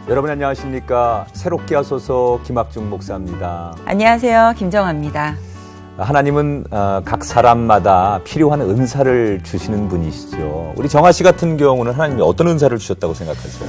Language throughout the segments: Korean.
여러분 안녕하십니까? 새롭게 하소서 김학중 목사입니다. 안녕하세요. 김정아입니다. 하나님은 각 사람마다 필요한 은사를 주시는 분이시죠. 우리 정아 씨 같은 경우는 하나님이 어떤 은사를 주셨다고 생각하세요?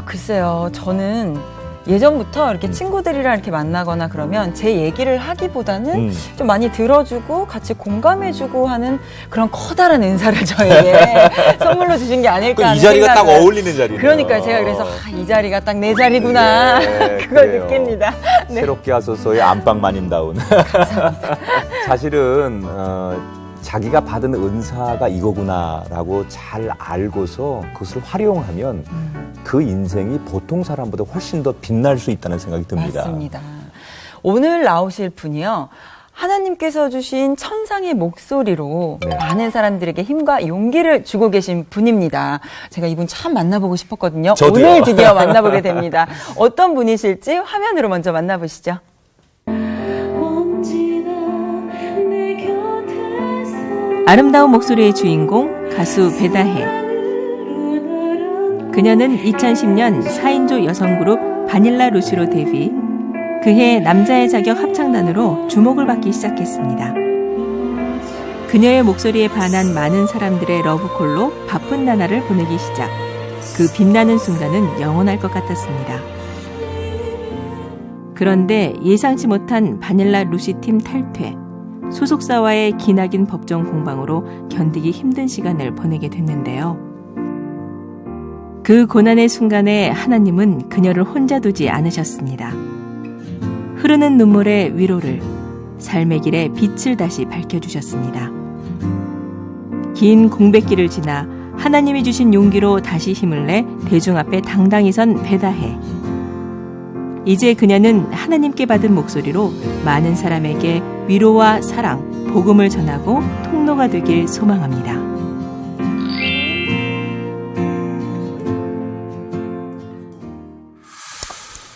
글쎄요. 저는 예전부터 이렇게 친구들이랑 이렇게 만나거나 그러면 제 얘기를 하기보다는 좀 많이 들어주고 같이 공감해주고 하는 그런 커다란 은사를 저에게 선물로 주신 게 아닐까 하는 이 자리가 생각을. 딱 어울리는 자리네요. 그러니까 제가 그래서 이 자리가 딱 내 자리구나. 네, 그걸 그래요. 느낍니다. 네. 새롭게 하소서의 안방마님다운. 감사합니다. 사실은 자기가 받은 은사가 이거구나라고 잘 알고서 그것을 활용하면 그 인생이 보통 사람보다 훨씬 더 빛날 수 있다는 생각이 듭니다. 맞습니다. 오늘 나오실 분이요. 하나님께서 주신 천상의 목소리로 네. 많은 사람들에게 힘과 용기를 주고 계신 분입니다. 제가 이분 참 만나보고 싶었거든요. 저도요. 오늘 드디어 만나보게 됩니다. 어떤 분이실지 화면으로 먼저 만나보시죠. 아름다운 목소리의 주인공 가수 배다혜. 그녀는 2010년 4인조 여성그룹 바닐라 루시로 데뷔. 그해 남자의 자격 합창단으로 주목을 받기 시작했습니다. 그녀의 목소리에 반한 많은 사람들의 러브콜로 바쁜 나날을 보내기 시작. 그 빛나는 순간은 영원할 것 같았습니다. 그런데 예상치 못한 바닐라 루시 팀 탈퇴. 소속사와의 기나긴 법정 공방으로 견디기 힘든 시간을 보내게 됐는데요. 그 고난의 순간에 하나님은 그녀를 혼자 두지 않으셨습니다. 흐르는 눈물의 위로를, 삶의 길에 빛을 다시 밝혀주셨습니다. 긴 공백기를 지나 하나님이 주신 용기로 다시 힘을 내 대중 앞에 당당히 선 배다혜. 이제 그녀는 하나님께 받은 목소리로 많은 사람에게 위로와 사랑, 복음을 전하고 통로가 되길 소망합니다.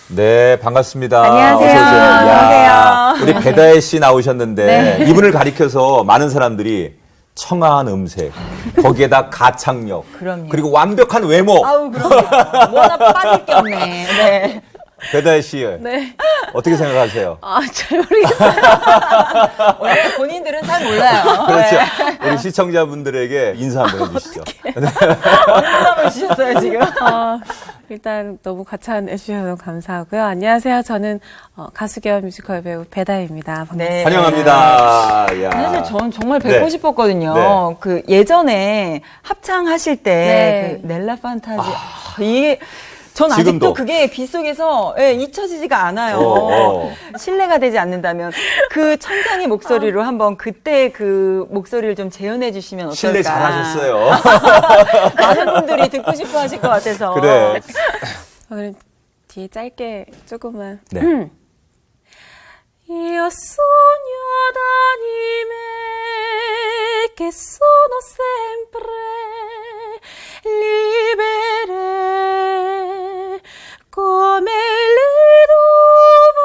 네, 반갑습니다. 안녕하세요. 어서 오세요. 안녕하세요. 우리 배다혜 씨 나오셨는데 네. 이분을 가리켜서 많은 사람들이 청아한 음색, 거기에다 가창력, 그럼요. 그리고 완벽한 외모. 아우, 그럼요. 뭐 하나 빠질 게 없네. 네. 배다혜 씨, 네. 어떻게 생각하세요? 잘 모르겠어요. 원래 본인들은 잘 몰라요. 그렇죠. 네. 우리 시청자분들에게 인사 한번 해주시죠. 어느 부담을 주셨어요, 지금? 일단 너무 과찬 해주셔서 감사하고요. 안녕하세요. 저는 가수 겸 뮤지컬 배우 배다혜입니다. 반갑습니다. 네. 환영합니다. 야. 사실 전 정말 뵙고 네. 싶었거든요. 네. 그 예전에 합창하실 때 네. 그 넬라 판타지 이게 전 아직도 지금도. 그게 빗속에서 잊혀지지가 않아요. 어. 신뢰가 되지 않는다면 그 천상의 목소리로 한번 그때 그 목소리를 좀 재현해 주시면 어떨까. 신뢰 잘하셨어요. 많은 분들이 듣고 싶어 하실 것 같아서. 그래. 그럼 뒤에 짧게 조금만. 네. Io sogno d'anime che sono sempre libere come le nuvole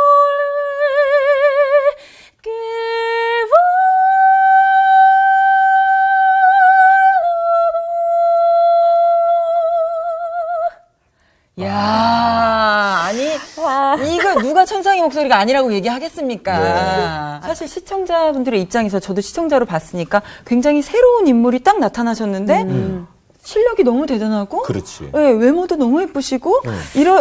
che 야, 아니 이거 누가 천상의 목소리가 아니라고 얘기하겠습니까? 네. 사실 시청자분들의 입장에서 저도 시청자로 봤으니까 굉장히 새로운 인물이 딱 나타나셨는데 실력이 너무 대단하고 그렇지. 네, 외모도 너무 예쁘시고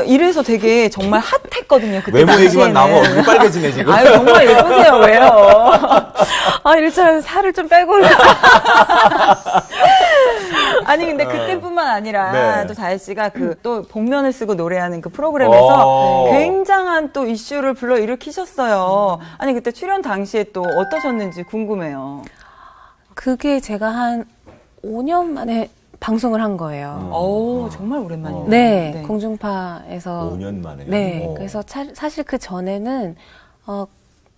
이래서 되게 정말 핫했거든요. 그때 외모 얘기만 당시에는. 나오면 얼굴 빨개지네, 지금. 아유, 정말 예쁘세요. 왜요? 이럴 줄 알았는데 살을 좀 빼고 아니 근데 그때뿐만 아니라 네. 또 다혜 씨가 그 또 복면을 쓰고 노래하는 그 프로그램에서 오. 굉장한 또 이슈를 불러 일으키셨어요. 아니 그때 출연 당시에 또 어떠셨는지 궁금해요. 그게 제가 한 5년 만에 방송을 한 거예요. 오 정말 오랜만이네요. 네, 공중파에서. 5년 만에. 네, 그래서 사실 그 전에는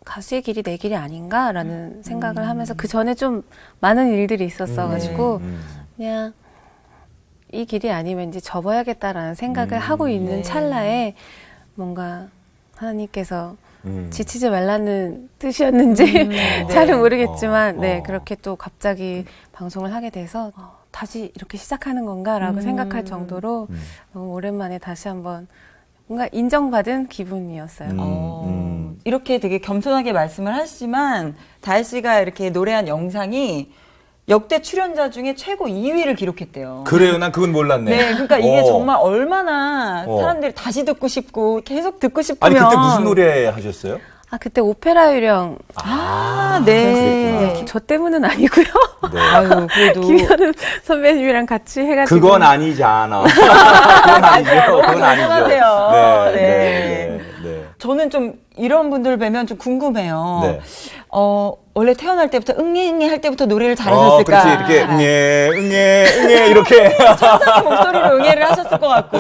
가수의 길이 내 길이 아닌가라는 생각을 하면서 그 전에 좀 많은 일들이 있었어가지고 그냥 이 길이 아니면 이제 접어야겠다라는 생각을 하고 있는 네. 찰나에 뭔가 하나님께서 지치지 말라는 뜻이었는지 네. 잘은 모르겠지만 네. 그렇게 또 갑자기 방송을 하게 돼서 다시 이렇게 시작하는 건가라고 생각할 정도로 너무 오랜만에 다시 한번 뭔가 인정받은 기분이었어요. 이렇게 되게 겸손하게 말씀을 하시지만 다혜 씨가 이렇게 노래한 영상이 역대 출연자 중에 최고 2위를 기록했대요. 그래요? 난 그건 몰랐네. 네, 그러니까 이게 정말 얼마나 사람들이 다시 듣고 싶고 계속 듣고 싶으면. 아니, 그때 무슨 노래 하셨어요? 아, 그때 오페라 유령. 네. 그랬구나. 저 때문은 아니고요. 네. 아유, 그래도. 김현우 선배님이랑 같이 해가지고. 그건 아니잖아. 그건 아니죠. 그건 아니죠. 조심하세요. 네. 네. 네. 네. 저는 좀 이런 분들 뵈면 좀 궁금해요. 네. 원래 태어날 때부터 응애 할 때부터 노래를 잘하셨을까? 그렇지. 이렇게 응애 이렇게. 천상의 목소리로 응애를 하셨을 것 같고.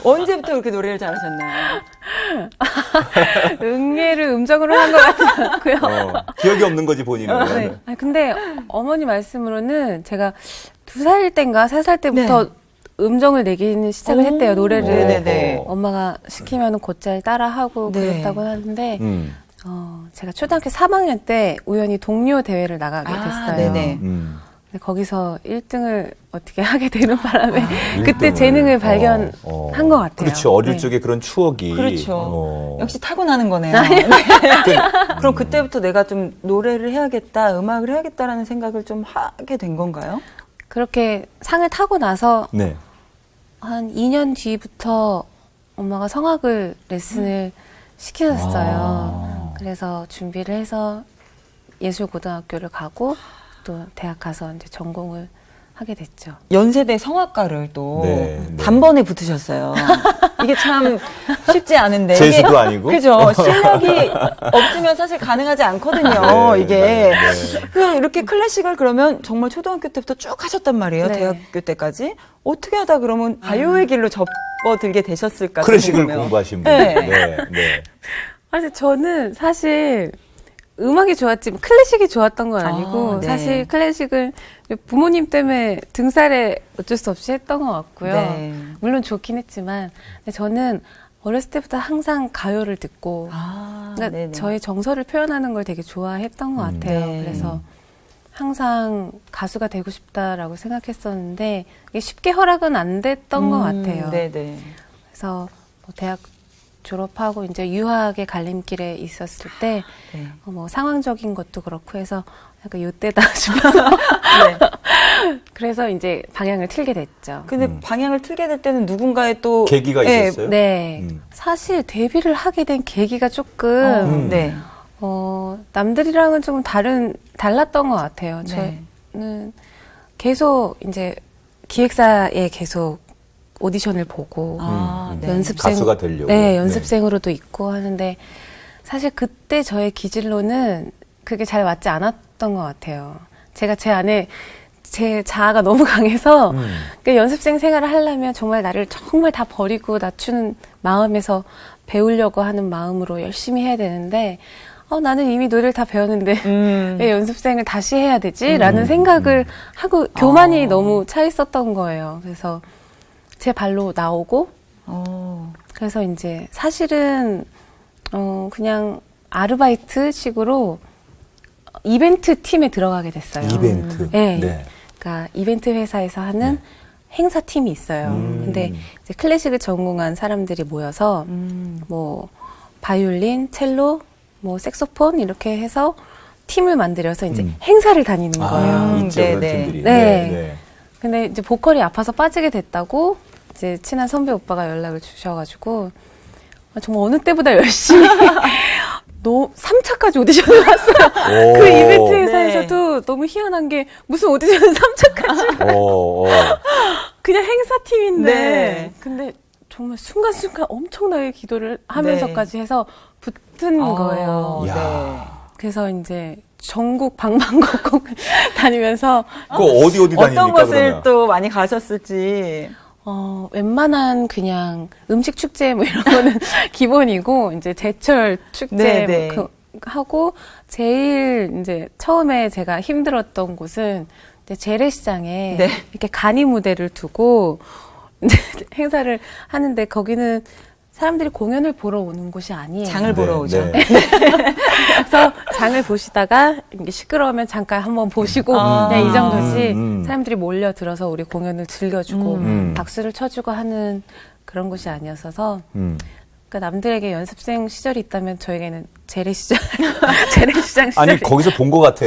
언제부터 그렇게 노래를 잘하셨나요? 응애를 음정으로 한 것 같지 않고요. 기억이 없는 거지 본인은. 네. 아니, 근데 어머니 말씀으로는 제가 2살 때인가 3살 때부터 음정을 내기는 시작을 했대요, 노래를. 네네네. 엄마가 시키면 곧잘 따라하고 네. 그랬다고 하는데, 제가 초등학교 3학년 때 우연히 동요 대회를 나가게 됐어요. 네네. 근데 거기서 1등을 어떻게 하게 되는 바람에 그때 일등을. 재능을 발견한 것 같아요. 그렇죠. 어릴 네. 적에 그런 추억이. 그렇죠. 역시 타고나는 거네요. 네. 그럼 그때부터 내가 좀 노래를 해야겠다, 음악을 해야겠다라는 생각을 좀 하게 된 건가요? 그렇게 상을 타고 나서 네. 한 2년 뒤부터 엄마가 성악을 레슨을 시키셨어요. 그래서 준비를 해서 예술고등학교를 가고 또 대학 가서 이제 전공을 하게 됐죠. 연세대 성악가를 또 네, 네. 단번에 붙으셨어요. 이게 참 쉽지 않은데. 재수도 이게, 아니고. 그죠. 실력이 없으면 사실 가능하지 않거든요. 네, 이게. 네, 네. 그냥 이렇게 클래식을 그러면 정말 초등학교 때부터 쭉 하셨단 말이에요. 네. 대학교 때까지. 어떻게 하다 그러면 가요의 길로 접어들게 되셨을까? 클래식을 궁금해요. 공부하신 분. 네. 네. 네. 아니 저는 사실 음악이 좋았지만 클래식이 좋았던 건 아니고 아, 네. 사실 클래식을 부모님 때문에 등살에 어쩔 수 없이 했던 것 같고요. 네. 물론 좋긴 했지만 근데 저는 어렸을 때부터 항상 가요를 듣고 그러니까 네네. 저의 정서를 표현하는 걸 되게 좋아했던 것 같아요. 네. 그래서 항상 가수가 되고 싶다라고 생각했었는데 이게 쉽게 허락은 안 됐던 것 같아요. 네네. 그래서 뭐 대학 졸업하고 이제 유학의 갈림길에 있었을 때 네. 뭐 상황적인 것도 그렇고 해서 약간 요때다 싶어서 네. 그래서 이제 방향을 틀게 됐죠. 근데 방향을 틀게 될 때는 누군가의 또 계기가 네, 있었어요? 네. 사실 데뷔를 하게 된 계기가 조금 네. 남들이랑은 조금 달랐던 것 같아요. 네. 저는 계속 이제 기획사에 계속 오디션을 보고 네. 연습생 가수가 되려고. 네, 연습생으로도 있고 하는데 사실 그때 저의 기질로는 그게 잘 맞지 않았던 것 같아요. 제가 제 안에 제 자아가 너무 강해서 그 연습생 생활을 하려면 정말 나를 정말 다 버리고 낮추는 마음에서 배우려고 하는 마음으로 열심히 해야 되는데 나는 이미 노래를 다 배웠는데 왜 연습생을 다시 해야 되지? 라는 생각을 하고 교만이 너무 차 있었던 거예요. 그래서 제 발로 나오고 그래서 이제 사실은 그냥 아르바이트 식으로 이벤트 팀에 들어가게 됐어요. 이벤트. 네. 네. 그러니까 이벤트 회사에서 하는 행사 팀이 있어요. 근데 이제 클래식을 전공한 사람들이 모여서 뭐 바이올린, 첼로, 뭐 색소폰 이렇게 해서 팀을 만들어서 이제 행사를 다니는 거예요. 있죠, 그런 네, 팀들이. 네. 근데 이제 보컬이 아파서 빠지게 됐다고 이제 친한 선배 오빠가 연락을 주셔가지고 정말 어느 때보다 열심히 3차까지 오디션을 봤어요. 그 이벤트 회사에서도 너무 희한한 게 무슨 오디션은 3차까지 그냥 행사팀인데 네. 근데 정말 순간순간 엄청나게 기도를 하면서까지 해서 붙은 거예요. 네. 그래서 이제 전국 방방곡곡 다니면서 그 어디 다닙니까? 어떤 곳을 그러면? 또 많이 가셨을지. 웬만한 그냥 음식 축제 뭐 이런 거는 기본이고, 이제 제철 축제 네네. 하고, 제일 이제 처음에 제가 힘들었던 곳은 이제 재래시장에 네. 이렇게 간이 무대를 두고 이제 행사를 하는데 거기는 사람들이 공연을 보러 오는 곳이 아니에요. 장을 보러 오죠. 네. 그래서 장을 보시다가 이게 시끄러우면 잠깐 한번 보시고 그냥 이 정도지 사람들이 몰려들어서 우리 공연을 즐겨주고 박수를 쳐주고 하는 그런 곳이 아니었어서 그러니까 남들에게 연습생 시절이 있다면 저에게는 재래시장 재래시장 시절이 아니 거기서 본 것 같아.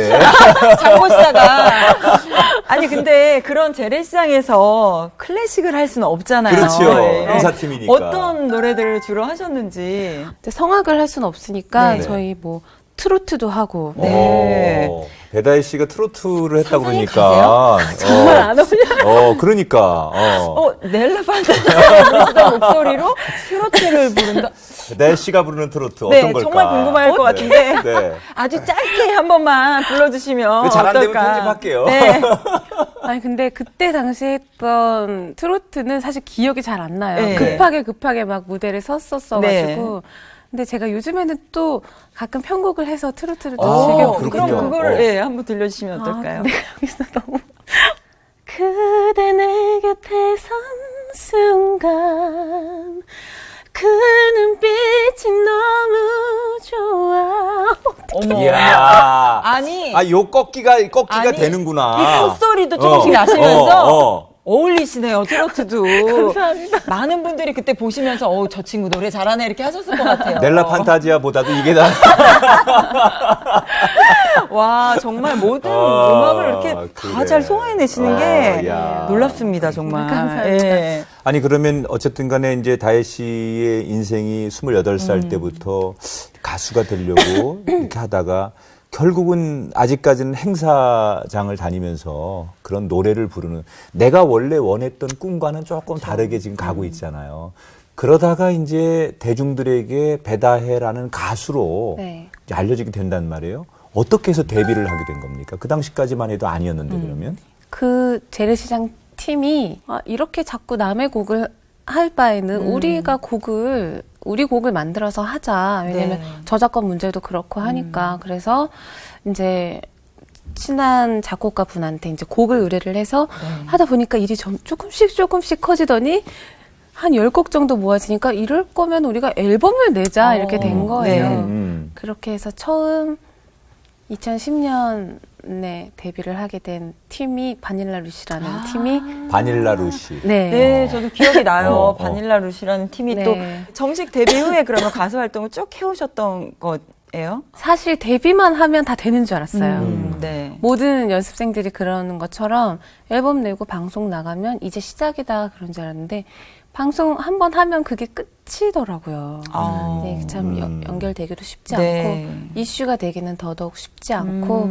장고 시다가 아니 근데 그런 재래시장에서 클래식을 할 수는 없잖아요. 그렇죠. 네. 행사팀이니까. 어떤 노래들을 주로 하셨는지. 근데 성악을 할 수는 없으니까 네. 저희 뭐 트로트도 하고 네. 배다혜 씨가 트로트를 했다고 상상이 그러니까. 정말 안 어울려. 그러니까. 넬라 판타지의 목소리로 트로트를 부른다. 배다혜 씨가 부르는 트로트 네, 어떤 걸까? 정말 궁금할 것 같은데. 네. 아주 짧게 한 번만 불러주시면 잘 안 되면 어떨까? 편집할게요. 네. 아니 근데 그때 당시에 했던 트로트는 사실 기억이 잘 안 나요. 네. 급하게 막 무대를 섰었어가지고. 네. 근데 제가 요즘에는 또 가끔 편곡을 해서 트로트를 좀 아, 즐겨 그렇군요. 그럼 그거를 어. 예, 한번 들려주시면 어떨까요? 근데 여기서 너무 그대 내 곁에 선 순간 그 눈빛이 너무 좋아. 어머. 이야. 아니, 요 꺾기가 아니, 되는구나. 이 콧소리도 조금씩 나시면서 어. 어울리시네요, 트로트도. 감사합니다. 많은 분들이 그때 보시면서, 저 친구 노래 잘하네, 이렇게 하셨을 것 같아요. 넬라 판타지아보다도 이게 다. 와, 정말 모든 아, 음악을 이렇게 그래. 다 잘 소화해내시는 아, 게 야. 놀랍습니다, 정말. 감사합니다. 예. 아니 그러면 어쨌든 간에 이제 다혜 씨의 인생이 28살 때부터 가수가 되려고 이렇게 하다가 결국은 아직까지는 행사장을 다니면서 그런 노래를 부르는 내가 원래 원했던 꿈과는 조금 다르게 지금 가고 있잖아요. 그러다가 이제 대중들에게 배다혜라는 가수로 네. 이제 알려지게 된단 말이에요. 어떻게 해서 데뷔를 하게 된 겁니까? 그 당시까지만 해도 아니었는데 그러면? 그 재래시장 팀이 이렇게 자꾸 남의 곡을 할 바에는 우리 곡을 만들어서 하자. 왜냐면 네. 저작권 문제도 그렇고 하니까. 그래서 이제 친한 작곡가 분한테 이제 곡을 의뢰를 해서 하다 보니까 일이 조금씩 커지더니 한 10곡 정도 모아지니까 이럴 거면 우리가 앨범을 내자 이렇게 된 거예요. 네. 그렇게 해서 처음 2010년에 데뷔를 하게 된 팀이 바닐라 루시라는 팀이 바닐라 루시. 네. 네, 저도 기억이 나요. 어. 바닐라 루시라는 팀이 네. 또 정식 데뷔 후에 그러면 가수 활동을 쭉 해오셨던 거예요? 사실 데뷔만 하면 다 되는 줄 알았어요. 네. 모든 연습생들이 그러는 것처럼 앨범 내고 방송 나가면 이제 시작이다 그런 줄 알았는데 방송 한 번 하면 그게 끝이더라고요. 아. 네, 참 연결되기도 쉽지 네. 않고 이슈가 되기는 더더욱 쉽지 않고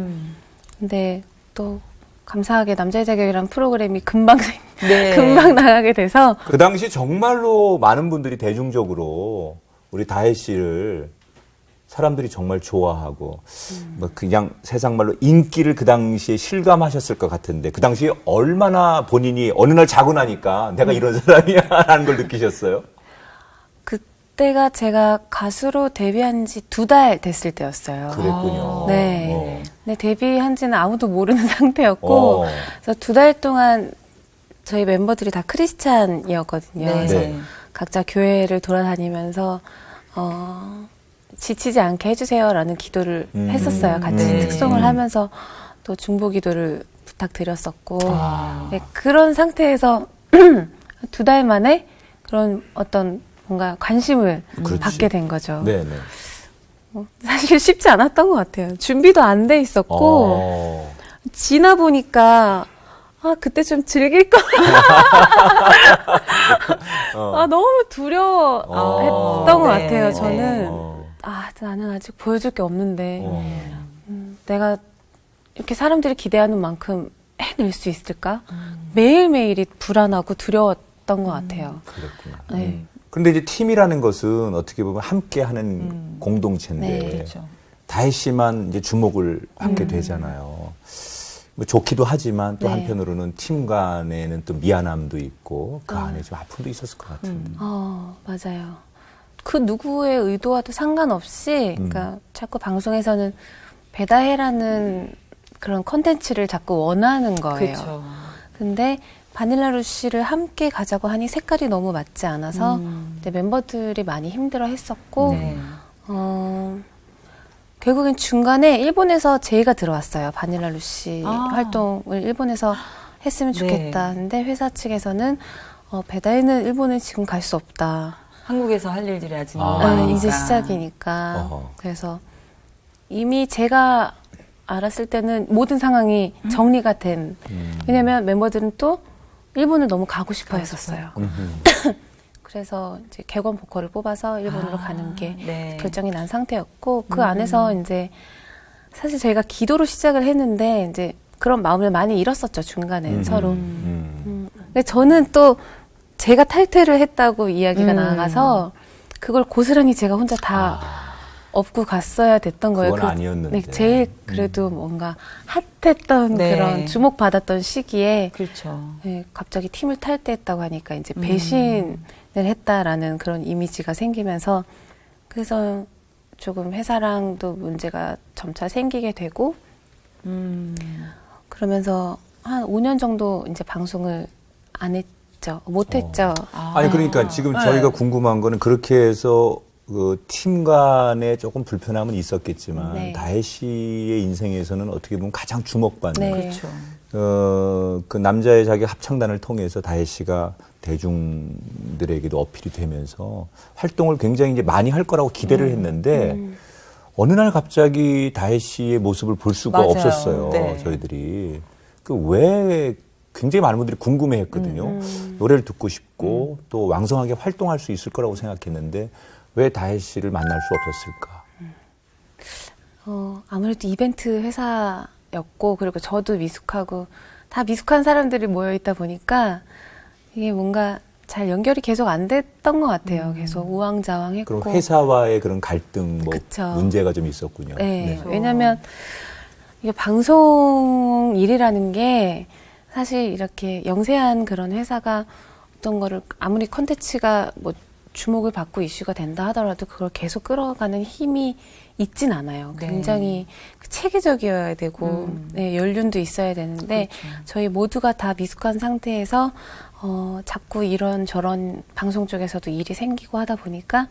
근데 또 감사하게 남자의 자격이란 프로그램이 금방 네. 금방 나가게 돼서 그 당시 정말로 많은 분들이 대중적으로 우리 다혜 씨를 사람들이 정말 좋아하고 뭐 그냥 세상 말로 인기를 그 당시에 실감하셨을 것 같은데 그 당시에 얼마나 본인이 어느 날 자고 나니까 내가 이런 사람이야라는 걸 느끼셨어요? 그때가 제가 가수로 데뷔한 지 2달 됐을 때였어요. 그랬군요. 네. 네, 데뷔한 지는 아무도 모르는 상태였고, 어. 그래서 2달 동안 저희 멤버들이 다 크리스찬이었거든요. 네. 그래서 네. 각자 교회를 돌아다니면서, 지치지 않게 해주세요라는 기도를 했었어요. 같이 특송을 하면서 또 중보 기도를 부탁드렸었고, 네, 그런 상태에서 2달 만에 그런 어떤 뭔가 관심을 그렇지. 받게 된 거죠. 네네. 사실 쉽지 않았던 것 같아요. 준비도 안 돼 있었고, 지나 보니까, 그때 좀 즐길 걸. 너무 두려워했던 것 네. 같아요, 저는. 어. 나는 아직 보여줄 게 없는데, 내가 이렇게 사람들이 기대하는 만큼 해낼 수 있을까? 매일매일이 불안하고 두려웠던 것 같아요. 그렇구나. 네. 그런데 이제 팀이라는 것은 어떻게 보면 함께 하는 공동체인데 네. 그렇죠. 다혜 씨만 이제 주목을 받게 되잖아요. 뭐 좋기도 하지만 또 네. 한편으로는 팀 간에는 또 미안함도 있고 그 안에 좀 아픔도 있었을 것 같은데. 맞아요. 그 누구의 의도와도 상관없이, 그러니까 자꾸 방송에서는 배다혜라는 그런 컨텐츠를 자꾸 원하는 거예요. 그렇죠. 근데 바닐라 루시를 함께 가자고 하니 색깔이 너무 맞지 않아서 근데 멤버들이 많이 힘들어 했었고, 네. 결국엔 중간에 일본에서 제의가 들어왔어요. 바닐라 루시 활동을 일본에서 했으면 좋겠다. 근데 회사 측에서는 배다이는 일본에 지금 갈 수 없다. 한국에서 할 일들이 아직 아. 너무 네, 많으니까. 이제 시작이니까. 어허. 그래서 이미 제가 알았을 때는 모든 상황이 정리가 된. 왜냐면 멤버들은 또 일본을 너무 가고 싶어 했었어요. 그래서 이제 객원 보컬을 뽑아서 일본으로 가는 게 네. 결정이 난 상태였고 그 안에서 이제 사실 저희가 기도로 시작을 했는데 이제 그런 마음을 많이 잃었었죠 중간에 서로. 근데 저는 또 제가 탈퇴를 했다고 이야기가 나가서 그걸 고스란히 제가 혼자 다 업고 갔어야 됐던 거예요. 그건 아니었는데. 네, 제일 그래도 뭔가 핫했던 네. 그런 주목받았던 시기에 그렇죠. 네, 갑자기 팀을 탈퇴했다고 하니까 이제 배신을 했다라는 그런 이미지가 생기면서 그래서 조금 회사랑도 문제가 점차 생기게 되고 그러면서 한 5년 정도 이제 방송을 안 했죠. 못 했죠. 아니 그러니까 지금 네. 저희가 궁금한 거는 그렇게 해서 그 팀 간에 조금 불편함은 있었겠지만 네. 다혜 씨의 인생에서는 어떻게 보면 가장 주목받는 네. 그렇죠. 그 남자의 자기 합창단을 통해서 다혜 씨가 대중들에게도 어필이 되면서 활동을 굉장히 이제 많이 할 거라고 기대를 했는데 어느 날 갑자기 다혜 씨의 모습을 볼 수가 맞아요. 없었어요. 네. 저희들이 그 왜 굉장히 많은 분들이 궁금해했거든요. 노래를 듣고 싶고 또 왕성하게 활동할 수 있을 거라고 생각했는데 왜 다혜 씨를 만날 수 없었을까? 아무래도 이벤트 회사였고 그리고 저도 미숙하고 다 미숙한 사람들이 모여 있다 보니까 이게 뭔가 잘 연결이 계속 안 됐던 것 같아요. 계속 우왕좌왕했고. 그럼 회사와의 그런 갈등, 뭐 그쵸. 문제가 좀 있었군요. 네. 왜냐면 이게 방송 일이라는 게 사실 이렇게 영세한 그런 회사가 어떤 거를 아무리 컨텐츠가 뭐 주목을 받고 이슈가 된다 하더라도 그걸 계속 끌어가는 힘이 있진 않아요. 네. 굉장히 체계적이어야 되고 네, 연륜도 있어야 되는데 저희 모두가 다 미숙한 상태에서 자꾸 이런 저런 방송 쪽에서도 일이 생기고 하다 보니까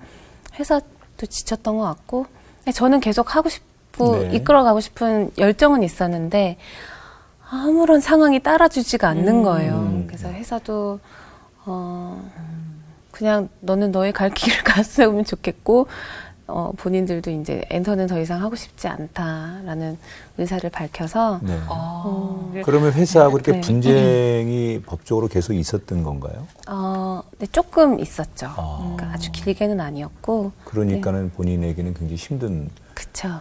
회사도 지쳤던 것 같고 저는 계속 하고 싶고 네. 이끌어가고 싶은 열정은 있었는데 아무런 상황이 따라주지가 않는 거예요. 그래서 회사도 그냥 너는 너의 갈 길을 갔으면 좋겠고 본인들도 이제 엔터는 더 이상 하고 싶지 않다라는 의사를 밝혀서 네. 네. 그러면 회사하고 이렇게 네. 분쟁이 법적으로 계속 있었던 건가요? 네, 조금 있었죠. 아. 그러니까 아주 길게는 아니었고 그러니까는 본인에게는 굉장히 힘든. 그쵸.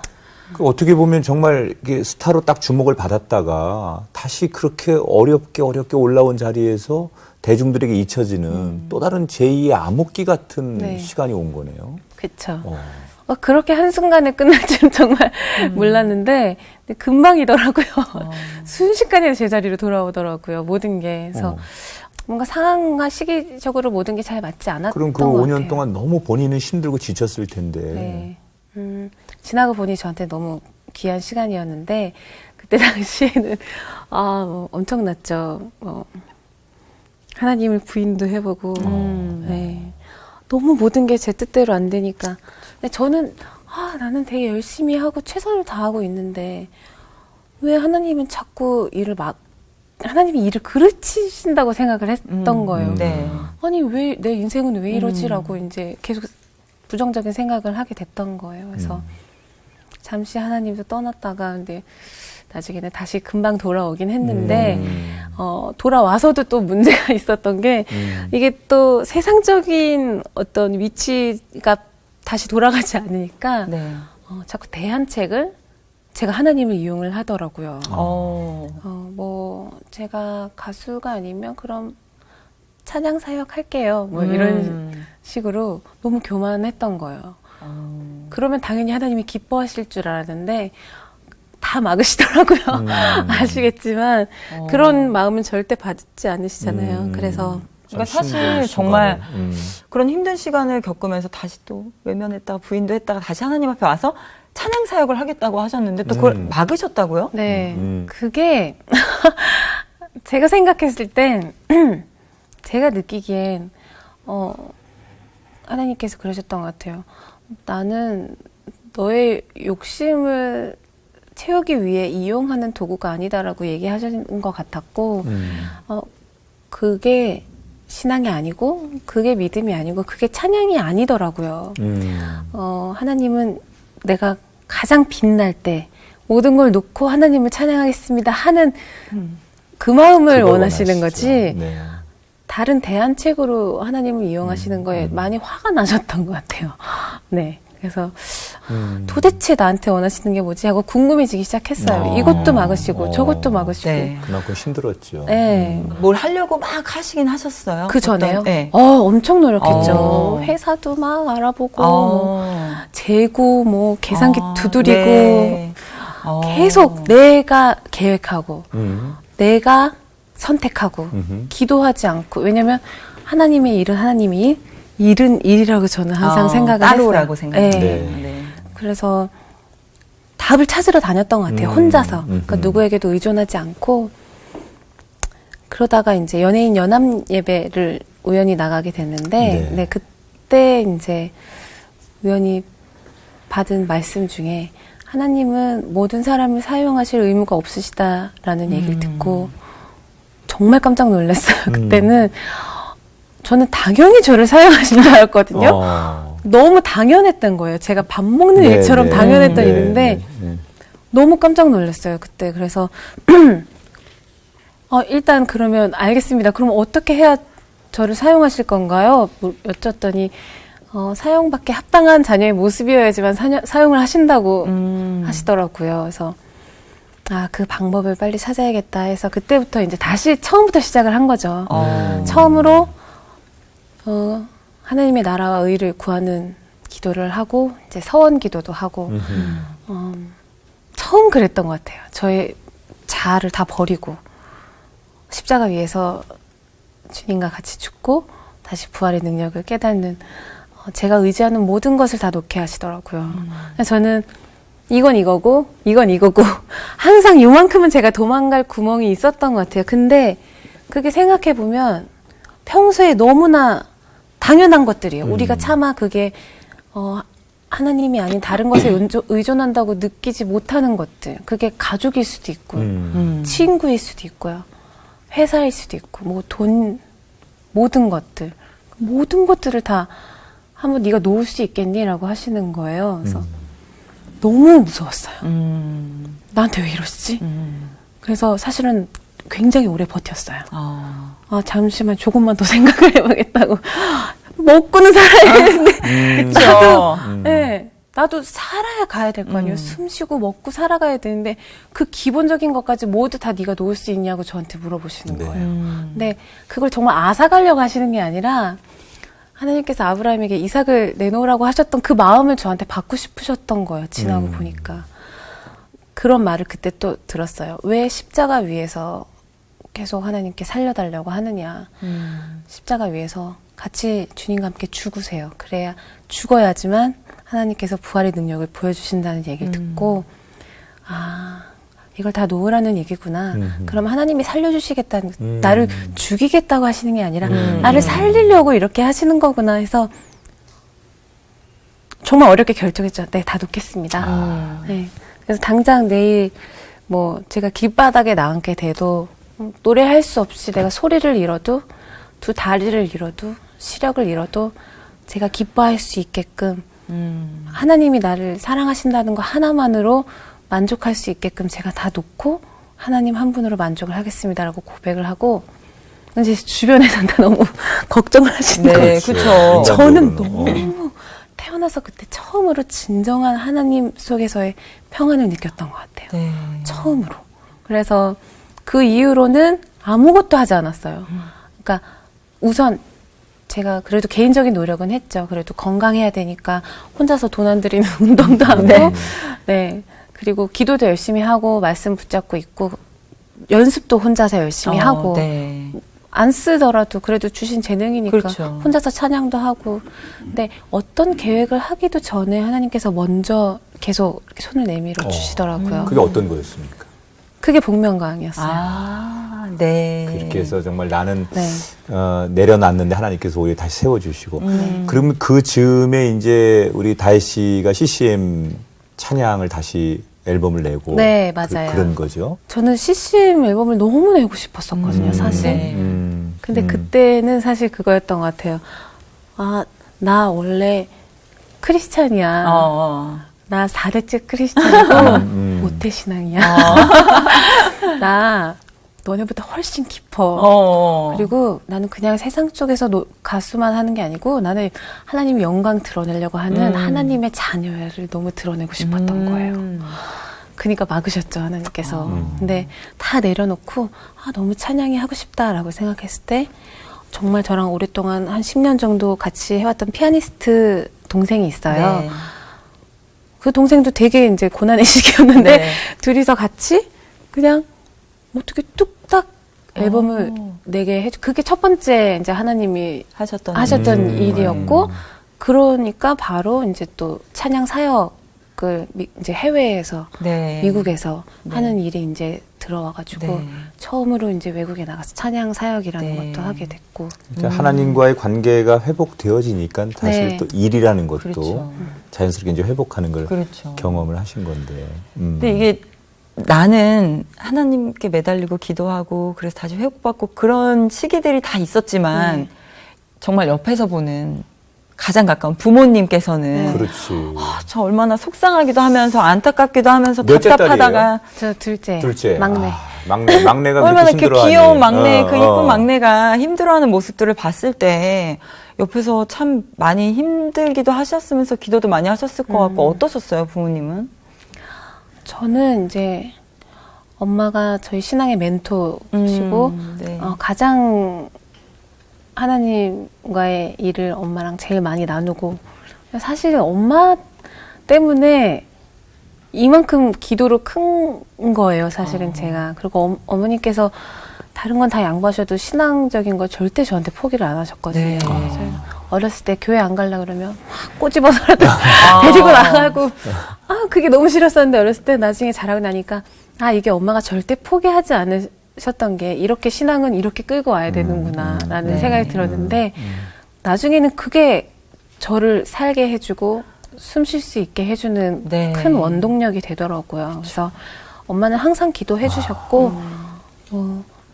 그 어떻게 보면 정말 이게 스타로 딱 주목을 받았다가 다시 그렇게 어렵게 올라온 자리에서 대중들에게 잊혀지는 또 다른 제2의 암흑기 같은 네. 시간이 온 거네요. 그쵸. 어. 그렇게 한순간에 끝날 줄은 정말 몰랐는데 근데 금방이더라고요. 순식간에 제자리로 돌아오더라고요. 모든 게. 그래서 뭔가 상황과 시기적으로 모든 게 잘 맞지 않았던 그럼 그 것 5년 같아요. 동안 너무 본인은 힘들고 지쳤을 텐데. 네. 지나고 보니 저한테 너무 귀한 시간이었는데 그때 당시에는 뭐 엄청났죠. 하나님을 부인도 해보고 네. 너무 모든 게 제 뜻대로 안 되니까 근데 저는 나는 되게 열심히 하고 최선을 다하고 있는데 왜 하나님은 자꾸 하나님이 일을 그르치신다고 생각을 했던 거예요. 네. 아니 왜 내 인생은 왜 이러지라고 이제 계속 부정적인 생각을 하게 됐던 거예요. 그래서 잠시 하나님도 떠났다가 근데 나중에는 다시 금방 돌아오긴 했는데 돌아와서도 또 문제가 있었던 게 이게 또 세상적인 어떤 위치가 다시 돌아가지 않으니까 네. 자꾸 대안책을 제가 하나님을 이용을 하더라고요. 뭐 제가 가수가 아니면 그럼 찬양 사역 할게요. 뭐 이런 식으로 너무 교만했던 거예요. 그러면 당연히 하나님이 기뻐하실 줄 알았는데 다 막으시더라고요. 아시겠지만 그런 마음은 절대 받지 않으시잖아요. 그래서 그러니까 참 사실 힘든 정말 순간에. 그런 힘든 시간을 겪으면서 다시 또 외면했다가 부인도 했다가 다시 하나님 앞에 와서 찬양 사역을 하겠다고 하셨는데 또 그걸 막으셨다고요? 네, 그게 제가 생각했을 땐 제가 느끼기엔 하나님께서 그러셨던 것 같아요. 나는 너의 욕심을 채우기 위해 이용하는 도구가 아니다라고 얘기하신 것 같았고 그게 신앙이 아니고 그게 믿음이 아니고 그게 찬양이 아니더라고요. 하나님은 내가 가장 빛날 때 모든 걸 놓고 하나님을 찬양하겠습니다 하는 그 마음을 그걸 원하시는 원하시죠. 거지. 네. 다른 대안책으로 하나님을 이용하시는 거에 많이 화가 나셨던 것 같아요. 네. 그래서 도대체 나한테 원하시는 게 뭐지 하고 궁금해지기 시작했어요. 이것도 막으시고 저것도 막으시고. 네. 그만큼 힘들었죠. 네. 뭘 하려고 막 하시긴 하셨어요? 그 전에요? 네. 엄청 노력했죠. 어. 회사도 막 알아보고, 어. 재고, 뭐, 계산기 두드리고, 네. 계속 내가 계획하고, 내가 선택하고, 음흠. 기도하지 않고, 왜냐면 하나님의 일은 하나님이 일은 일이라고 저는 항상 생각을 따로라고 했어요. 생각해요. 네. 네. 그래서 답을 찾으러 다녔던 것 같아요. 혼자서. 그러니까 음흠. 누구에게도 의존하지 않고 그러다가 이제 연예인 연합 예배를 우연히 나가게 됐는데 네. 네, 그때 이제 우연히 받은 말씀 중에 하나님은 모든 사람을 사용하실 의무가 없으시다라는 얘기를 듣고 정말 깜짝 놀랐어요. 그때는 저는 당연히 저를 사용하신 줄 알았거든요. 너무 당연했던 거예요. 제가 밥 먹는 네, 일처럼 네. 당연했던 네, 일인데 네. 너무 깜짝 놀랐어요. 그때. 그래서 일단 그러면 알겠습니다. 그럼 어떻게 해야 저를 사용하실 건가요? 여쭸더니 사용받기 합당한 자녀의 모습이어야지만 사용을 하신다고 하시더라고요. 그래서 그 방법을 빨리 찾아야겠다 해서 그때부터 이제 다시 처음부터 시작을 한 거죠. 처음으로 하나님의 나라와 의를 구하는 기도를 하고 이제 서원 기도도 하고 처음 그랬던 것 같아요. 저의 자아를 다 버리고 십자가 위에서 주님과 같이 죽고 다시 부활의 능력을 깨닫는 제가 의지하는 모든 것을 다 놓게 하시더라고요. 저는 이건 이거고 이건 이거고 항상 요만큼은 제가 도망갈 구멍이 있었던 것 같아요. 근데 그게 생각해 보면 평소에 너무나 당연한 것들이에요. 우리가 차마 그게 하나님이 아닌 다른 것에 의존한다고 느끼지 못하는 것들. 그게 가족일 수도 있고 친구일 수도 있고요. 회사일 수도 있고 뭐 돈 모든 것들을 다 한번 네가 놓을 수 있겠니? 라고 하시는 거예요. 그래서 너무 무서웠어요. 나한테 왜 이러시지? 그래서 사실은 굉장히 오래 버텼어요. 잠시만 조금만 더 생각을 해보겠다고. 먹고는 살아야 되는데. 그렇죠. 네, 나도 살아야 가야 될 거 아니에요. 숨 쉬고 먹고 살아가야 되는데 그 기본적인 것까지 모두 다 네가 놓을 수 있냐고 저한테 물어보시는 거예요. 근데 그걸 정말 앗아가려고 하시는 게 아니라 하나님께서 아브라함에게 이삭을 내놓으라고 하셨던 그 마음을 저한테 받고 싶으셨던 거예요. 지나고 보니까. 그런 말을 그때 또 들었어요. 왜 십자가 위에서 계속 하나님께 살려달라고 하느냐. 십자가 위에서 같이 주님과 함께 죽으세요. 그래야 죽어야지만 하나님께서 부활의 능력을 보여주신다는 얘기를 듣고 이걸 다 놓으라는 얘기구나. 그럼 하나님이 살려주시겠다는 나를 죽이겠다고 하시는 게 아니라 나를 살리려고 이렇게 하시는 거구나 해서 정말 어렵게 결정했죠. 네, 다 놓겠습니다. 네. 그래서 당장 내일 뭐 제가 길바닥에 나앉게 돼도 노래할 수 없이 내가 소리를 잃어도 두 다리를 잃어도 시력을 잃어도 제가 기뻐할 수 있게끔 하나님이 나를 사랑하신다는 거 하나만으로 만족할 수 있게끔 제가 다 놓고 하나님 한 분으로 만족을 하겠습니다라고 고백을 하고 이제 주변에서는 다 너무 걱정을 하시는 거예요. 네, 그렇죠. 저는 너무 태어나서 그때 처음으로 진정한 하나님 속에서의 평안을 느꼈던 것 같아요. 네. 처음으로. 그래서 그 이후로는 아무것도 하지 않았어요. 그러니까 우선 제가 그래도 개인적인 노력은 했죠. 그래도 건강해야 되니까 혼자서 돈 안 들이는 운동도 하고 네. 그리고 기도도 열심히 하고 말씀 붙잡고 있고 연습도 혼자서 열심히 하고 네. 안 쓰더라도 그래도 주신 재능이니까 그렇죠. 혼자서 찬양도 하고 근데 어떤 계획을 하기도 전에 하나님께서 먼저 계속 이렇게 손을 내밀어 주시더라고요. 그게 어떤 거였습니까? 그게 복면가왕이었어요. 네. 그렇게 해서 정말 나는 네. 내려놨는데 하나님께서 오히려 다시 세워주시고 그러면 그 즈음에 이제 우리 다혜 씨가 CCM 찬양을 다시 앨범을 내고 네, 맞아요. 그런 거죠. 저는 CCM 앨범을 너무 내고 싶었었거든요, 사실. 네. 근데 그때는 사실 그거였던 것 같아요. 아, 나 원래 크리스찬이야. 나 4대째 크리스찬이고 모태신앙이야. 나 너네보다 훨씬 깊어. 그리고 나는 그냥 세상 쪽에서 가수만 하는 게 아니고 나는 하나님의 영광 드러내려고 하는 하나님의 자녀를 너무 드러내고 싶었던 거예요. 그러니까 막으셨죠, 하나님께서. 근데 다 내려놓고 너무 찬양이 하고 싶다라고 생각했을 때 정말 저랑 오랫동안 한 10년 정도 같이 해왔던 피아니스트 동생이 있어요. 네. 그 동생도 되게 이제 고난의 시기였는데 네. 둘이서 같이 그냥 어떻게 뚝딱 앨범을 내게 해주. 그게 첫 번째 이제 하나님이 하셨던 일이었고, 그러니까 바로 이제 또 찬양 사역을 이제 해외에서 네. 미국에서 네. 하는 일이 이제 들어와가지고 네. 처음으로 이제 외국에 나가서 찬양 사역이라는 네. 것도 하게 됐고. 그러니까 하나님과의 관계가 회복되어지니까 사실 네. 또 일이라는 것도 그렇죠. 자연스럽게 이제 회복하는 걸 그렇죠. 경험을 하신 건데. 근데 이게 나는 하나님께 매달리고 기도하고 그래서 다시 회복받고 그런 시기들이 다 있었지만 정말 옆에서 보는 가장 가까운 부모님께서는 그렇지. 저 얼마나 속상하기도 하면서 안타깝기도 하면서 몇째 답답하다가 저 둘째. 막내. 막내가 얼마나 그렇게 그 힘들어하니. 귀여운 막내, 그 이쁜 막내가 힘들어하는 모습들을 봤을 때 옆에서 참 많이 힘들기도 하셨으면서 기도도 많이 하셨을 것 같고 어떠셨어요, 부모님은? 저는 이제 엄마가 저희 신앙의 멘토시고 네. 가장 하나님과의 일을 엄마랑 제일 많이 나누고 사실 엄마 때문에 이만큼 기도로 큰 거예요, 사실은 제가. 그리고 어머니께서 다른 건 다 양보하셔도 신앙적인 거 절대 저한테 포기를 안 하셨거든요. 네. 그래서 어렸을 때 교회 안 가려고 그러면 막 꼬집어서라도 데리고 나가고 그게 너무 싫었었는데 어렸을 때 나중에 자라고 나니까 이게 엄마가 절대 포기하지 않으셨던 게 이렇게 신앙은 이렇게 끌고 와야 되는구나 라는 네. 생각이 들었는데 나중에는 그게 저를 살게 해주고 숨 쉴 수 있게 해주는 네. 큰 원동력이 되더라고요. 그래서 엄마는 항상 기도해 주셨고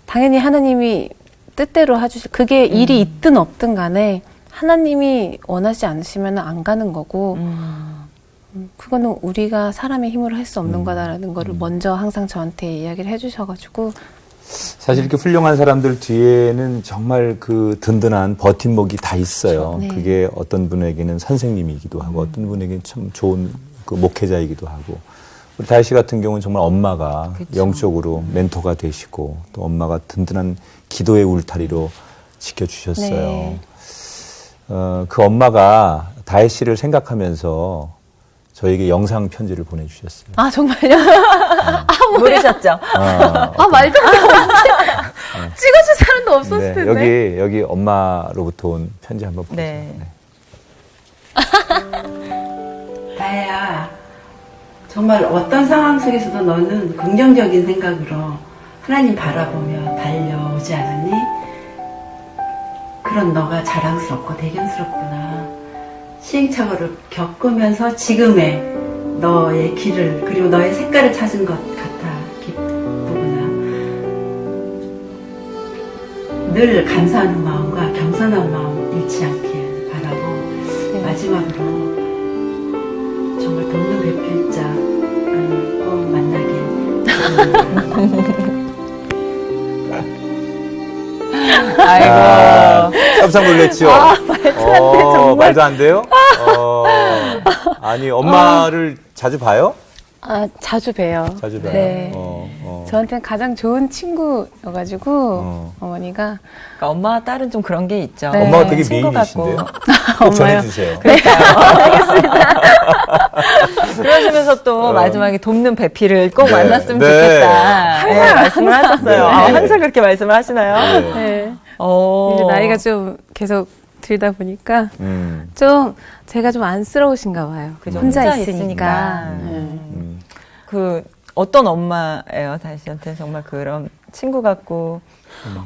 당연히 하나님이 뜻대로 해주실 그게 일이 있든 없든 간에 하나님이 원하지 않으시면 안 가는 거고 그거는 우리가 사람의 힘으로 할 수 없는 거다라는 거를 먼저 항상 저한테 이야기를 해주셔가지고 사실 이렇게 훌륭한 사람들 뒤에는 정말 그 든든한 버팀목이 다 있어요. 네. 그게 어떤 분에게는 선생님이기도 하고 어떤 분에게는 참 좋은 그 목회자이기도 하고 우리 다혜 씨 같은 경우는 정말 엄마가 그쵸. 영적으로 멘토가 되시고 또 엄마가 든든한 기도의 울타리로 지켜주셨어요. 네. 그 엄마가 다혜 씨를 생각하면서 저에게 영상 편지를 보내주셨어요. 정말요? 모르셨죠? 말도 안 돼. 찍어줄 사람도 없었을 텐데. 네, 여기 엄마로부터 온 편지 한번 보세요. 네. 다혜야, 정말 어떤 상황 속에서도 너는 긍정적인 생각으로 하나님 바라보며 달려오지 않았니? 그런 너가 자랑스럽고 대견스럽구나. 시행착오를 겪으면서 지금의 너의 길을 그리고 너의 색깔을 찾은 것 같아 기쁘구나. 늘 감사하는 마음과 겸손한 마음 잃지 않길 바라고 마지막으로 정말 돕는 배필자 꼭 만나길. 아이고. 깜짝 놀랐죠? 말도 안 돼요? 아니, 엄마를 자주 봐요? 자주 봬요. 자주 봐요? 네. 저한테는 가장 좋은 친구여가지고 어머니가 그러니까 엄마와 딸은 좀 그런 게 있죠. 네. 엄마가 되게 친구 미인이신데요? 같고. 꼭 전해주세요. 그러시면서 또 마지막에 돕는 배필을 꼭 네. 만났으면 네. 좋겠다. 말씀을 하셨어요. 네. 항상 그렇게 말씀을 하시나요? 네. 네. 어. 이제 나이가 좀 계속 들다 보니까 좀 제가 좀 안쓰러우신가 봐요. 그죠. 혼자 있으니까. 그 어떤 엄마예요, 다혜 씨한테 정말 그런 친구 같고.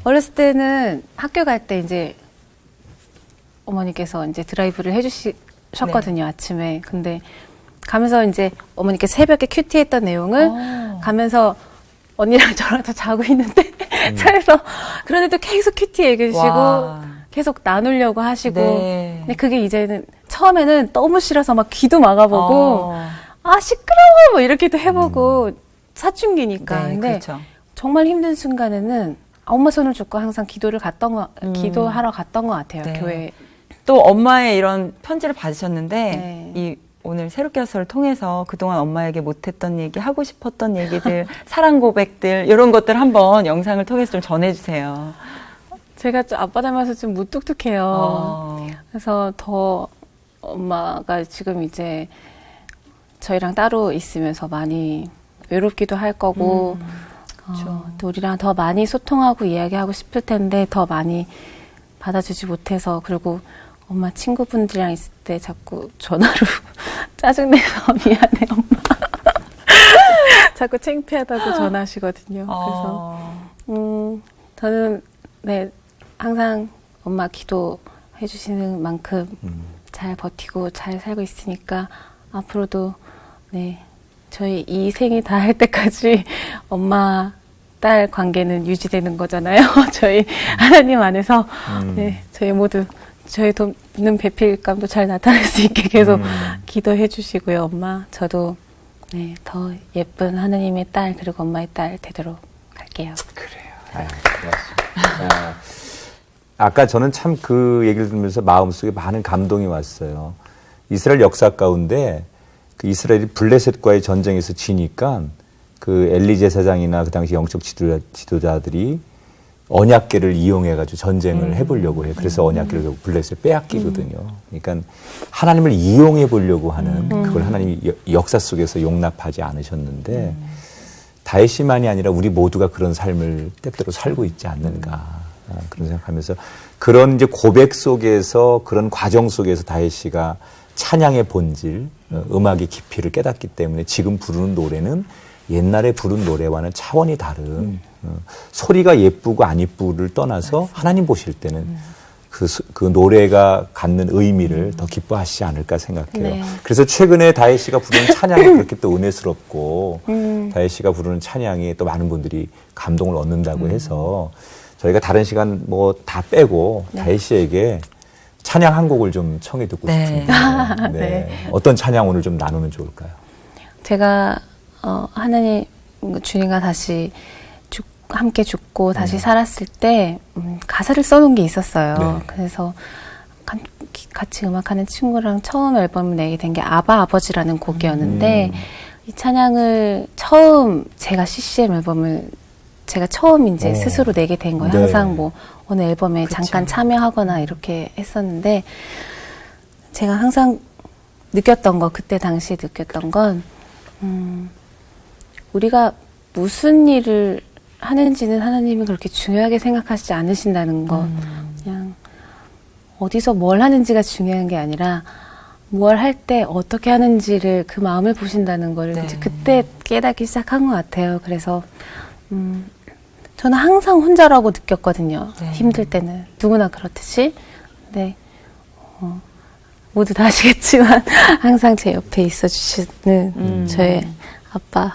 어렸을 때는 학교 갈 때 이제 어머니께서 이제 드라이브를 해주셨거든요, 아침에. 근데 가면서 이제 어머니께서 새벽에 큐티 했던 내용을 가면서 언니랑 저랑 다 자고 있는데 차에서 그런데도 계속 큐티 얘기해 주시고 와. 계속 나누려고 하시고 네. 근데 그게 이제는 처음에는 너무 싫어서 막 귀도 막아보고 어. 아 시끄러워 뭐 이렇게도 해보고 사춘기니까 네, 근데 그렇죠. 정말 힘든 순간에는 엄마 손을 잡고 항상 기도하러 갔던 것 같아요 네. 교회. 또 엄마의 이런 편지를 받으셨는데 네. 이 오늘 새롭게서를 통해서 그동안 엄마에게 못했던 얘기, 하고 싶었던 얘기들, 사랑 고백들 이런 것들 한번 영상을 통해서 좀 전해주세요. 제가 좀 아빠 닮아서 좀 무뚝뚝해요. 그래서 더 엄마가 지금 이제 저희랑 따로 있으면서 많이 외롭기도 할 거고 또 우리랑 더 많이 소통하고 이야기하고 싶을 텐데 더 많이 받아주지 못해서 그리고 엄마 친구분들이랑 있을 때 자꾸 전화로 짜증내서 미안해 엄마 자꾸 창피하다고 전화하시거든요. 그래서 저는 네 항상 엄마 기도해 주시는 만큼 잘 버티고 잘 살고 있으니까 앞으로도 네 저희 이 생이 다 할 때까지 엄마 딸 관계는 유지되는 거잖아요. 저희 하나님 안에서 네 저희 모두 저희 돕는 배필감도 잘 나타낼 수 있게 계속 기도해 주시고요. 엄마 저도 네, 더 예쁜 하나님의 딸 그리고 엄마의 딸 되도록 할게요. 그래요. 아유, 고맙습니다. 아까 저는 참 그 얘기를 들으면서 마음속에 많은 감동이 왔어요. 이스라엘 역사 가운데 그 이스라엘이 블레셋과의 전쟁에서 지니까 그 엘리 제사장이나 그 당시 영적 지도자들이 언약궤를 이용해가지고 전쟁을 해보려고 해요. 그래서 언약궤를 결국 블레셋에 빼앗기거든요. 그러니까 하나님을 이용해 보려고 하는 그걸 하나님이 역사 속에서 용납하지 않으셨는데 다윗만이 아니라 우리 모두가 그런 삶을 때때로 살고 있지 않는가 그런 생각하면서 그런 이제 고백 속에서 그런 과정 속에서 다윗이가 찬양의 본질, 음악의 깊이를 깨닫기 때문에 지금 부르는 노래는 옛날에 부른 노래와는 차원이 다른 소리가 예쁘고 안 예쁘를 떠나서 하나님 보실 때는 그 노래가 갖는 의미를 더 기뻐하시지 않을까 생각해요. 네. 그래서 최근에 다혜 씨가 부르는 찬양이 그렇게 또 은혜스럽고 다혜 씨가 부르는 찬양이 또 많은 분들이 감동을 얻는다고 해서 저희가 다른 시간 뭐 다 빼고 다혜 씨에게 찬양 한 곡을 좀 청해 듣고 네. 싶은데 네. 네. 어떤 찬양 오늘 좀 나누면 좋을까요? 제가 하나님 주님과 다시 함께 죽고 다시 살았을 때 가사를 써놓은 게 있었어요. 네. 그래서 같이 음악하는 친구랑 처음 앨범을 내게 된 게 아바 아버지라는 곡이었는데 이 찬양을 처음 제가 CCM 앨범을 제가 처음 이제 스스로 내게 된 거예요. 네. 항상 뭐 어느 앨범에 그쵸. 잠깐 참여하거나 이렇게 했었는데 제가 항상 느꼈던 거 그때 당시에 느꼈던 건 우리가 무슨 일을 하는지는 하나님이 그렇게 중요하게 생각하시지 않으신다는 거. 그냥 어디서 뭘 하는지가 중요한 게 아니라 뭘 할 때 어떻게 하는지를 그 마음을 보신다는 걸 네. 이제 그때 깨닫기 시작한 것 같아요. 그래서 저는 항상 혼자라고 느꼈거든요. 네. 힘들 때는 누구나 그렇듯이. 근데 모두 다 아시겠지만 항상 제 옆에 있어 주시는 저의 아빠.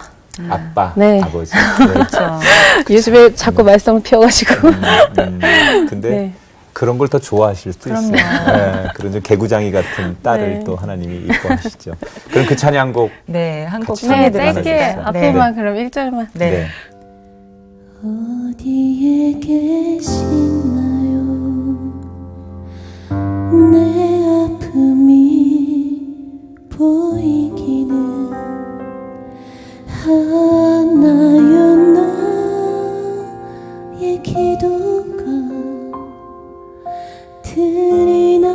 아빠, 네. 아버지. 네. 그렇죠. 요즘에 자꾸 말썽을 피워가지고. 근데 네. 그런 걸 더 좋아하실 수도 그럼요. 있어요. 네, 그런 좀 개구장이 같은 딸을 네. 또 하나님이 이뻐하시죠. 그럼 그 찬양곡 네, 한 곡 같이 네, 청해드리겠습니다. 짧게 나눠주세요. 앞에만 그럼 1절만. 네. 어디에 계시나요? 내 아픔이 보이기는 하나요 나의 기도가 들리나요?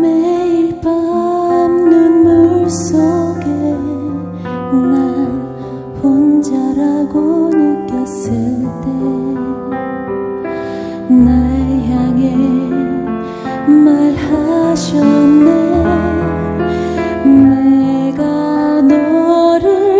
매일 밤 눈물 속에 난 혼자라고 느꼈을 때 날 향해 말하셨네 내가 너를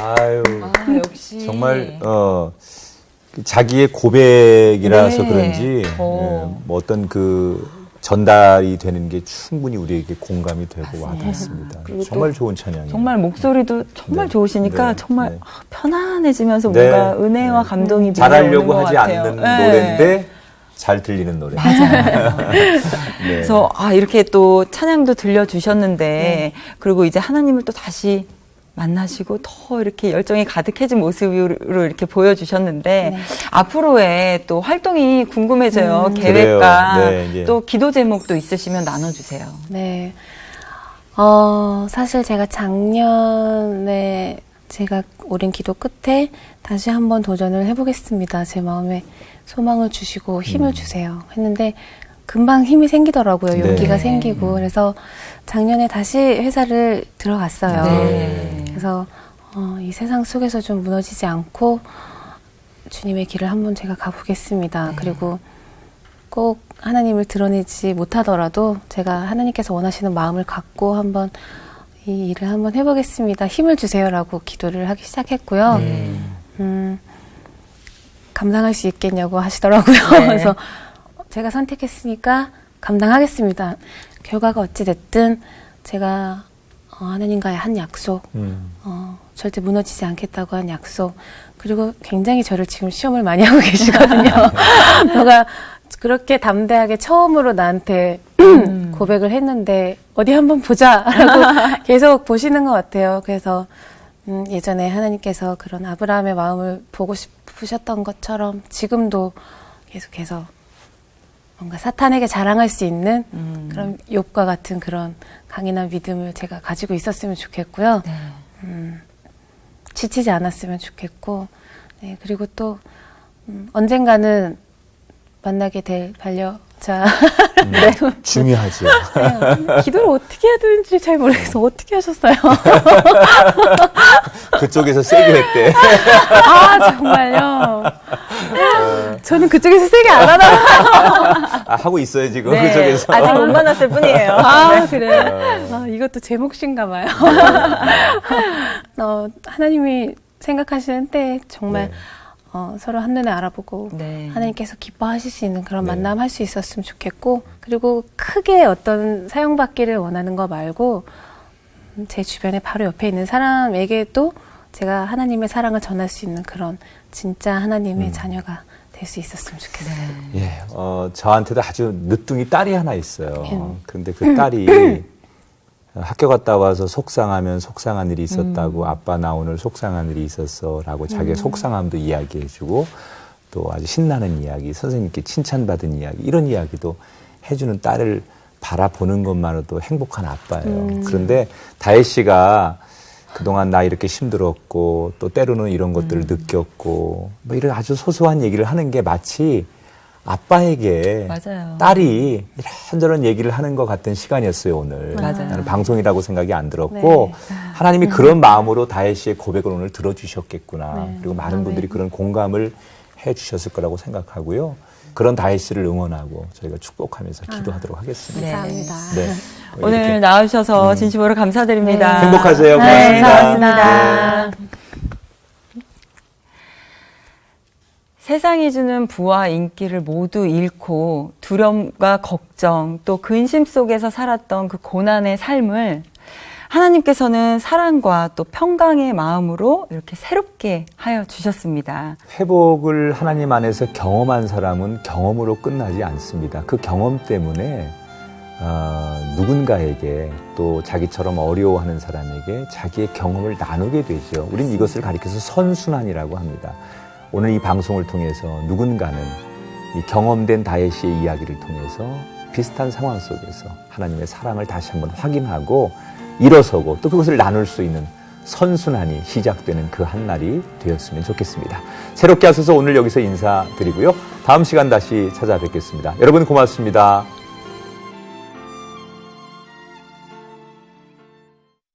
아유, 역시 정말 자기의 고백이라서 네. 그런지 뭐 어떤 그 전달이 되는 게 충분히 우리에게 공감이 되고 와닿습니다. 그리고 정말 좋은 찬양이에요. 정말 목소리도 정말 네. 좋으시니까 네. 정말 네. 편안해지면서 네. 뭔가 은혜와 네. 감동이 잘하려고 밀려오는 것 하지 같아요. 않는 네. 노래인데 잘 들리는 노래. 맞아요. 네. 그래서 이렇게 또 찬양도 들려주셨는데 네. 그리고 이제 하나님을 또 다시 만나시고 더 이렇게 열정이 가득해진 모습으로 이렇게 보여주셨는데 네. 앞으로의 또 활동이 궁금해져요. 계획과 그래요. 네, 예. 또 기도 제목도 있으시면 나눠주세요. 네. 사실 제가 작년에 제가 오랜 기도 끝에 다시 한번 도전을 해보겠습니다. 제 마음에 소망을 주시고 힘을 주세요. 했는데 금방 힘이 생기더라고요. 용기가 네. 생기고. 그래서 작년에 다시 회사를 들어갔어요. 네. 그래서 이 세상 속에서 좀 무너지지 않고 주님의 길을 한번 제가 가보겠습니다. 네. 그리고 꼭 하나님을 드러내지 못하더라도 제가 하나님께서 원하시는 마음을 갖고 한번 이 일을 한번 해보겠습니다. 힘을 주세요라고 기도를 하기 시작했고요. 감당할 수 있겠냐고 하시더라고요. 네. 그래서 제가 선택했으니까 감당하겠습니다. 결과가 어찌됐든 제가 하나님과의 한 약속, 절대 무너지지 않겠다고 한 약속, 그리고 굉장히 저를 지금 시험을 많이 하고 계시거든요. 너가 그렇게 담대하게 처음으로 나한테 고백을 했는데 어디 한번 보자라고 계속 보시는 것 같아요. 그래서 예전에 하나님께서 그런 아브라함의 마음을 보고 싶으셨던 것처럼 지금도 계속해서 뭔가 사탄에게 자랑할 수 있는 그런 욥과 같은 그런 강인한 믿음을 제가 가지고 있었으면 좋겠고요. 네. 지치지 않았으면 좋겠고, 네, 그리고 또 언젠가는 만나게 될 반려자. 네. 중요하죠. 기도를 어떻게 해야 되는지 잘 모르겠어. 어떻게 하셨어요? 그쪽에서 세게 했대. 정말요? 저는 그쪽에서 세게 안 하나? 하고 있어요 지금 네, 그쪽에서. 아직 못 만났을 뿐이에요. 그래요? 이것도 제 몫인가 봐요. 하나님이 생각하시는 때 정말 네. 서로 한눈에 알아보고 네. 하나님께서 기뻐하실 수 있는 그런 네. 만남 할 수 있었으면 좋겠고, 그리고 크게 어떤 사용받기를 원하는 거 말고 제 주변에 바로 옆에 있는 사람에게도 제가 하나님의 사랑을 전할 수 있는 그런 진짜 하나님의 자녀가 될 수 있었으면 좋겠어요. 네. 저한테도 아주 늦둥이 딸이 하나 있어요. 음. 그런데 그 딸이 학교 갔다 와서 속상한 일이 있었다고 아빠 나 오늘 속상한 일이 있었어라고 자기의 속상함도 이야기해주고 또 아주 신나는 이야기, 선생님께 칭찬받은 이야기, 이런 이야기도 해주는 딸을 바라보는 것만으로도 행복한 아빠예요. 그런데 다혜 씨가 그동안 나 이렇게 힘들었고 또 때로는 이런 것들을 느꼈고 뭐 이런 아주 소소한 얘기를 하는 게 마치 아빠에게 맞아요. 딸이 이런저런 얘기를 하는 것 같은 시간이었어요 오늘. 맞아요. 나는 방송이라고 생각이 안 들었고 네. 하나님이 그런 마음으로 다혜 씨의 고백을 오늘 들어주셨겠구나. 네. 그리고 많은 분들이 그런 공감을 해주셨을 거라고 생각하고요. 그런 다혜 씨를 응원하고 저희가 축복하면서 기도하도록 하겠습니다. 네. 감사합니다. 네. 오늘 이렇게 나와주셔서 진심으로 감사드립니다. 행복하세요. 네, 고맙습니다. 고맙습니다. 세상이 주는 부와 인기를 모두 잃고 두려움과 걱정 또 근심 속에서 살았던 그 고난의 삶을 하나님께서는 사랑과 또 평강의 마음으로 이렇게 새롭게 하여 주셨습니다. 회복을 하나님 안에서 경험한 사람은 경험으로 끝나지 않습니다. 그 경험 때문에 누군가에게 또 자기처럼 어려워하는 사람에게 자기의 경험을 나누게 되죠. 우린 이것을 가리켜서 선순환이라고 합니다. 오늘 이 방송을 통해서 누군가는 이 경험된 다혜 씨의 이야기를 통해서 비슷한 상황 속에서 하나님의 사랑을 다시 한번 확인하고 일어서고 또 그것을 나눌 수 있는 선순환이 시작되는 그 한날이 되었으면 좋겠습니다. 새롭게 하셔서 오늘 여기서 인사드리고요. 다음 시간 다시 찾아뵙겠습니다. 여러분 고맙습니다.